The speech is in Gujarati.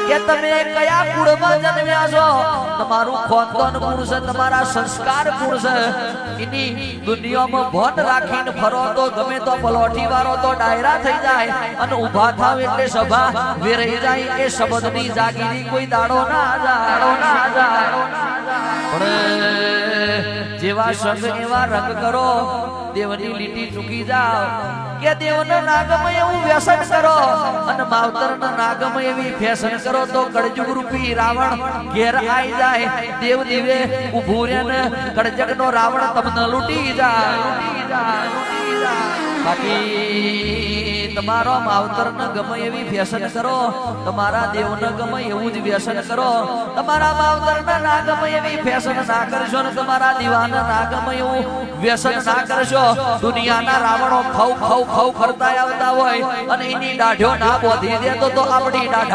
કે તમે કયા કુળમાં જન્મ્યા છો, તમારું ખોંદન કુળ છે, તમારા સંસ્કાર કુળ છે, એની દુનિયામાં ભોન રાખીને ફરો તો ગમે તો પલોઠી વાળો તો ડાયરા થઈ જાય અને ઊભા થાવ એટલે સભા વેરાઈ જાય. એ શબ્દની જાગીરી કોઈ દાડો ના જાય. પણ જેવા સંગ એવા રંગ કરો, દેવની લીટી ચૂકી જાઓ કે દેવના નાગમ એવું વ્યસન કરો અને માવતરના નાગમ એવી ફેશન કરો તો કળજુગ રૂપી રાવણ ઘેર આવી જાય. દેવ દીવે ઉભું રહે ને કળજગનો રાવણ તમને લૂંટી જાય. બાકી તમારો માવતરને ગમે એવી ફેશન કરો, તમારા દેવને ગમે એવું જ વ્યસન કરો. તમારા માવતરને ના ગમે એવી ફેશન ના કરશો ને તમારા દીવાને ના ગમે એવું વ્યસન ના કરશો. દુનિયાના રાવણો ખવ ખવ ખવ કરતા આવતા હોય અને એની દાઢો ના બોધી દે તો આપણી દાઢા